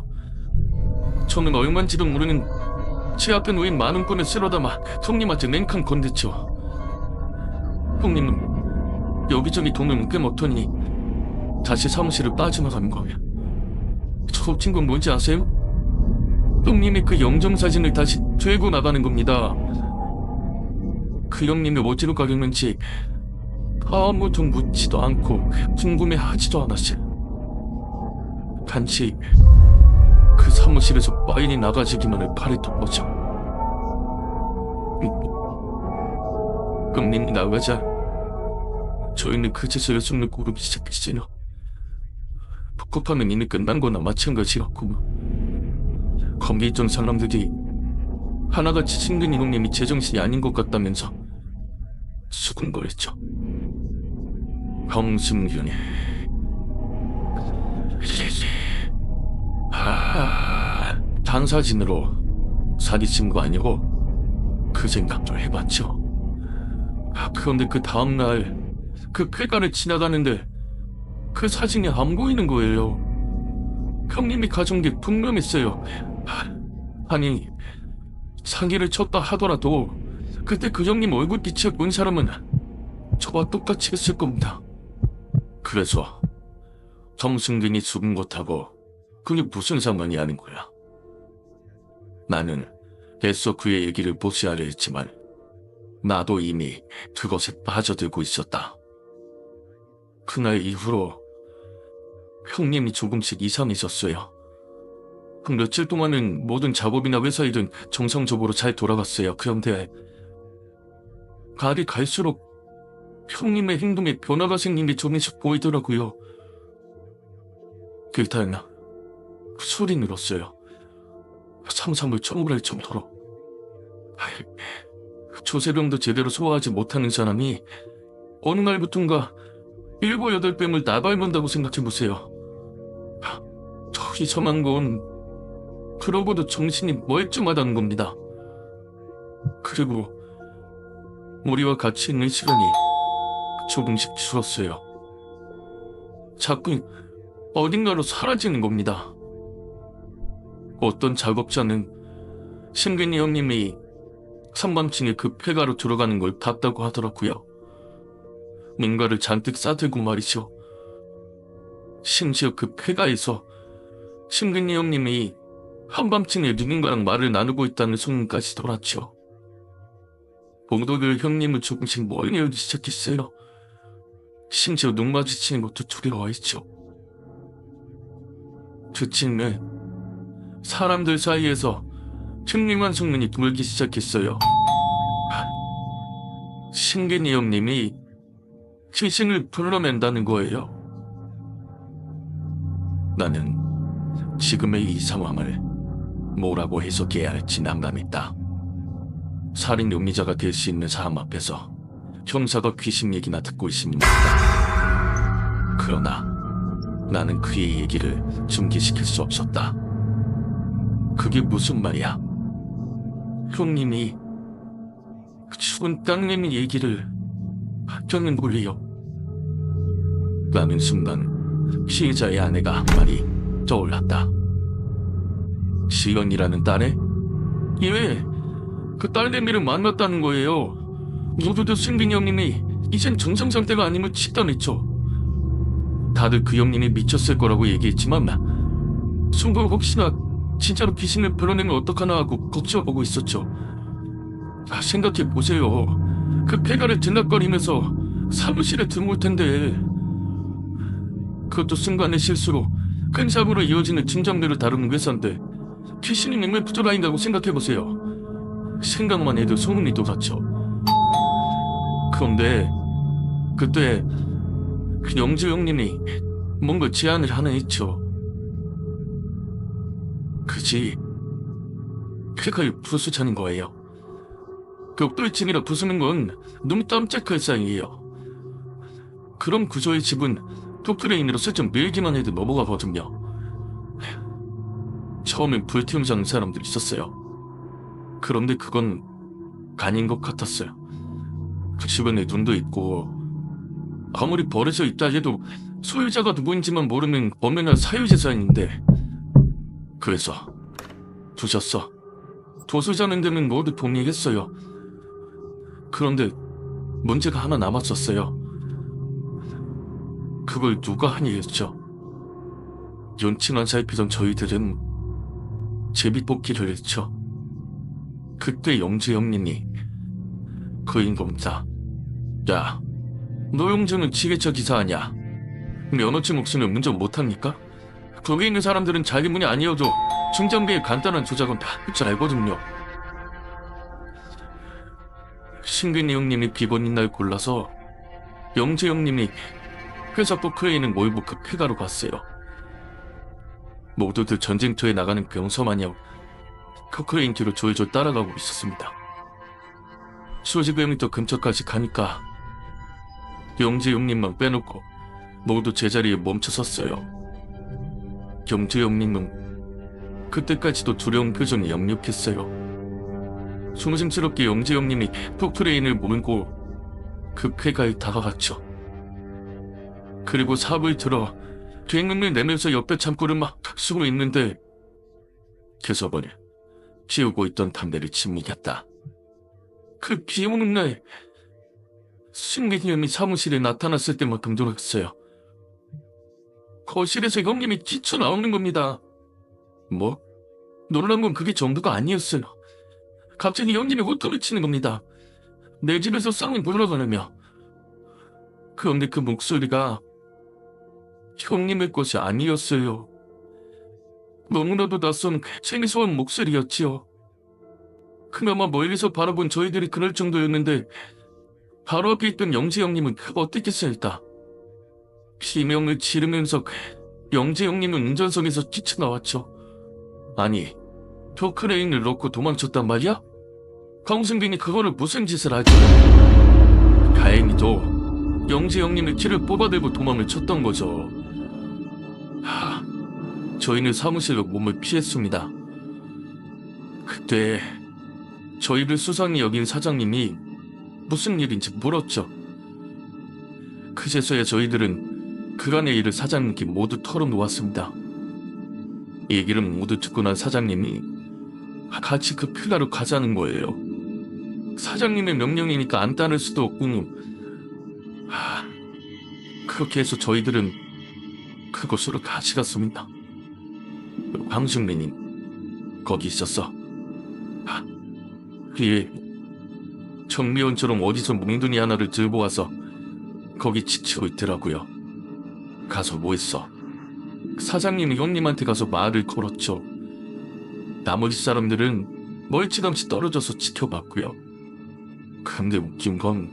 저는 얼마인지도 모르는 제 앞에 놓인 많은 돈을 쓸어 담아 형님한테 냉큼 건넸죠. 형님은 여기저기 돈을 꿰먹더니 다시 사무실을 빠져나가는 거예요. 저 웃긴 건 뭔지 아세요? 형님이 그 영정사진을 다시 들고 나가는 겁니다. 그 형님이 어디로 가려는지 아무도 묻지도 않고 궁금해하지도 않았어요. 단지 그 사무실에서 파일이 나가지기만을 바랬던 거죠. 형님이 나가자 저희는 그제서야 숨을 고르기 시작했어요. 복업하면 이미 끝난 거나 마찬가지였고, 거기 있던 사람들이 하나같이 승근이 형님이 제정신이 아닌 것 같다면서 수군거렸죠. 황승균이 단사진으로 사기친 거 아니고 그 생각도 해봤죠. 그런데 그 다음날 그 쾌가를 지나가는데 그 사진이 안 보이는 거예요. 형님이 가져온 게 분명했어요. 아니, 사기를 쳤다 하더라도 그때 그 형님 얼굴 빛을 본 사람은 저와 똑같이 했을 겁니다. 그래서 정승근이 죽은 것하고 그게 무슨 상관이 하는 거야. 나는 계속 그의 얘기를 무시하려 했지만 나도 이미 그것에 빠져들고 있었다. 그날 이후로 형님이 조금씩 이상해졌어요. 며칠 동안은 모든 작업이나 회사 일은 정상적으로 잘 돌아갔어요. 그런데 날이 갈수록 형님의 행동에 변화가 생긴 게 조금씩 보이더라고요. 일단 술이 늘었어요. 상상을 초월할 정도로. 조세병도 제대로 소화하지 못하는 사람이 어느 날부턴가 7, 8뱀을 나발문다고 생각해보세요. 더 이상한 건 그러고도 정신이 멀쩡하다는 겁니다. 그리고 우리와 같이 있는 시간이 조금씩 줄었어요. 자꾸 어딘가로 사라지는 겁니다. 어떤 작업자는 신근이 형님이 3번층에 그 폐가로 들어가는 걸 봤다고 하더라고요. 뭔가를 잔뜩 싸들고 말이죠. 심지어 그 폐가에서 신근이 형님이 한밤중에 누군가랑 말을 나누고 있다는 소문까지 돌았죠. 봉도들 형님은 조금씩 멀리 오기 시작했어요. 심지어 눈 마주치는 것도 두려워했죠. 그쯤에 사람들 사이에서 흉흉한 소문이 돌기 시작했어요. 신근이 형님이 귀신을 불러낸다는 거예요. 나는 지금의 이 상황을 뭐라고 해석해야 할지 난감했다. 살인 용의자가 될 수 있는 사람 앞에서 형사가 귀신 얘기나 듣고 있습니다. 그러나 나는 그의 얘기를 중지시킬 수 없었다. 그게 무슨 말이야? 형님이 죽은 땅내미 얘기를 하려는 걸요. 라는 순간 피해자의 아내가 한 말이 떠올랐다. 시연이라는 딸애? 예, 그 딸내미를 만났다는 거예요. 모두들 승빈이 형님이 이젠 정상 상태가 아니면 치단했죠. 다들 그 형님이 미쳤을 거라고 얘기했지만 순간 혹시나 진짜로 귀신을 불러내면 어떡하나 하고 걱정하고 있었죠. 생각해보세요. 그 폐가를 들락거리면서 사무실에 들어올 텐데 그것도 순간의 실수로 큰 사고로 이어지는 진정들을 다루는 회사인데 귀신이 맹물 부조라인다고 생각해보세요. 생각만 해도 소문이 돋았죠. 그런데 그때 그 영주 형님이 뭔가 제안을 하나 했죠. 그지 폐가를 부수자는 거예요. 벽돌집이라 부수는 건 눈 깜짝할 사이예요. 그럼 구조의 집은 토크레인으로 슬쩍 밀기만 해도 넘어가거든요. 처음엔 불태우자는 사람들이 있었어요. 그런데 그건 아닌 것 같았어요. 그 주변에 눈도 있고 아무리 버려져 있다 해도 소유자가 누구인지만 모르는 엄연한 사유재산인데 그래서 두셨어. 도수자는 데는 모두 동의했어요. 그런데 문제가 하나 남았었어요. 그걸 누가 하니 했죠. 연칭한 살피던 저희들은 제비뽑기를 했죠. 그때 영주 형님이 그인 겁니다. 야, 너 영주는 지게차 기사 아냐? 면허증 없으면 운전 못합니까? 거기 있는 사람들은 자기문이 아니어도 중장비의 간단한 조작은 다 할 줄 알거든요. 신근이 형님이 비번인 날 골라서 영주 형님이 회사 포크레인은 몰고 그 폐가로 갔어요. 모두들 전쟁터에 나가는 병서 마냥 포크레인 뒤로 졸졸 따라가고 있었습니다. 수직 형님도 근처까지 가니까 영주 형님만 빼놓고 모두 제자리에 멈춰 섰어요. 영주 형님은 그때까지도 두려운 표정이 역력했어요. 조심스럽게 영재 형님이 포크레인을 몰고 그 폐가에 다가갔죠. 그리고 삽을 들어 갱을 내면서 옆에 창고를 막 쓰고 있는데 개서번에 피우고 있던 담배를 침묵했다. 그 비오는 날 승민이 형이 사무실에 나타났을 때만큼 놀랐어요. 거실에서 형님이 뛰쳐나오는 겁니다. 뭐? 놀란 건 그게 전부가 아니었어요. 갑자기 형님이 호통을 치는 겁니다. 내 집에서 쌍을 물러가려며. 그런데 그 목소리가 형님의 것이 아니었어요. 너무나도 낯선 생소한 목소리였지요. 그나마 멀리서 바라본 저희들이 그럴 정도였는데 바로 앞에 있던 영재 형님은 어떻게 쓸까? 비명을 지르면서 영재 형님은 운전석에서 뛰쳐나왔죠. 아니, 포크레인을 넣고 도망쳤단 말이야? 강승빈이 그거를 무슨 짓을 하지? 다행히도 영재 형님의 키를 뽑아들고 도망을 쳤던 거죠. 저희는 사무실로 몸을 피했습니다. 그때 저희를 수상히 여긴 사장님이 무슨 일인지 물었죠. 그제서야 저희들은 그간의 일을 사장님께 모두 털어놓았습니다. 얘기를 모두 듣고 난 사장님이 같이 그 폐가로 가자는 거예요. 사장님의 명령이니까 안 따를 수도 없고 그렇게 해서 저희들은 그곳으로 같이 갔습니다. 황승민님 거기 있었어. 예. 정미원처럼 어디서 몽둥이 하나를 들고 와서 거기 지치고 있더라고요. 가서 뭐 했어? 사장님이 형님한테 가서 말을 걸었죠. 나머지 사람들은 멀찌감치 떨어져서 지켜봤고요. 근데 웃긴 건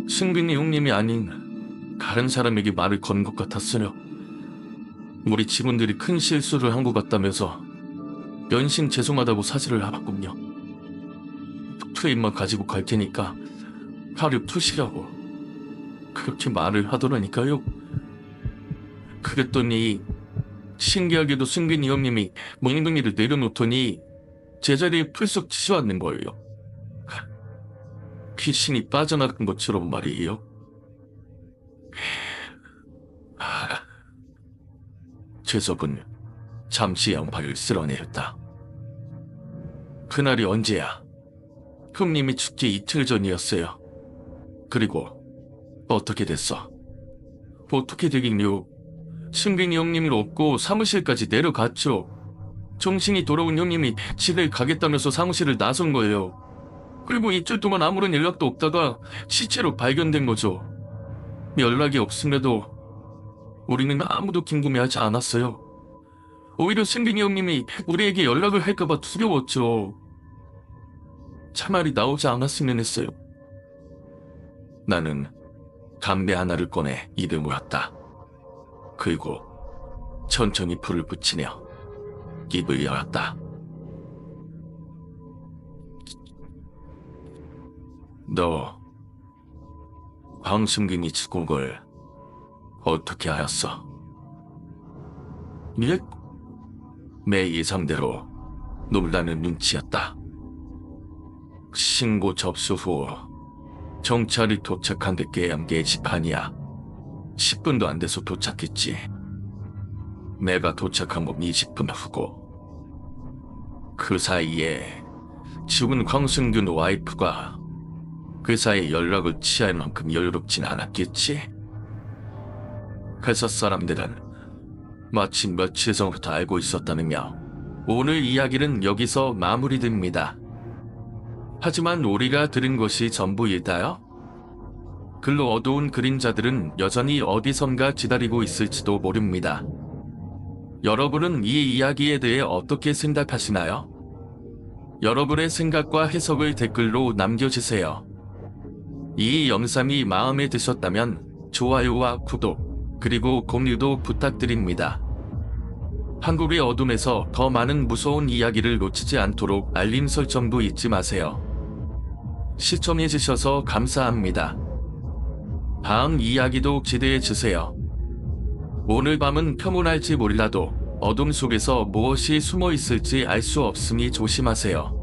승빈이 형님이 아닌 다른 사람에게 말을 건 것 같았어요. 우리 직원들이 큰 실수를 한 것 같다면서 연신 죄송하다고 사죄를 하라군요. 트레인만 가지고 갈 테니까 하루 푸시라고 그렇게 말을 하더라니까요. 그랬더니 신기하게도 승균이 형님이 멍둥이를 내려놓더니 제자리에 풀썩 치셔앉는 거예요. 귀신이 빠져나간 것처럼 말이에요. 최석은 잠시 양팔을 쓸어내렸다. 그날이 언제야? 형님이 죽기 이틀 전이었어요. 그리고 어떻게 됐어? 어떻게 되긴요? 승균이 형님을 업고 사무실까지 내려갔죠. 정신이 돌아온 형님이 집에 가겠다면서 사무실을 나선 거예요. 그리고 이틀 동안 아무런 연락도 없다가 시체로 발견된 거죠. 연락이 없음에도 우리는 아무도 궁금해하지 않았어요. 오히려 승균이 형님이 우리에게 연락을 할까봐 두려웠죠. 차말이 나오지 않았으면 했어요. 나는 담배 하나를 꺼내 입에 물었다. 그리고 천천히 불을 붙이며 입을 열었다. 너 황승균이 죽은 걸 어떻게 알았어? 예? 내 예상대로 놀라는 눈치였다. 신고 접수 후 경찰이 도착한 데 깨암 게시판이야. 10분도 안 돼서 도착했지. 내가 도착한 건 20분 후고. 그 사이에 죽은 황승균 와이프가 그 사이에 연락을 취할 만큼 여유롭진 않았겠지? 회사 사람들은 마침 며칠 전부터 알고 있었다느냐. 오늘 이야기는 여기서 마무리됩니다. 하지만 우리가 들은 것이 전부일까요? 글로 어두운 그림자들은 여전히 어디선가 기다리고 있을지도 모릅니다. 여러분은 이 이야기에 대해 어떻게 생각하시나요? 여러분의 생각과 해석을 댓글로 남겨주세요. 이 영상이 마음에 드셨다면 좋아요와 구독, 그리고 공유도 부탁드립니다. 한국의 어둠에서 더 많은 무서운 이야기를 놓치지 않도록 알림 설정도 잊지 마세요. 시청해주셔서 감사합니다. 다음 이야기도 기대해주세요. 오늘 밤은 평온할지 몰라도 어둠 속에서 무엇이 숨어 있을지 알 수 없으니 조심하세요.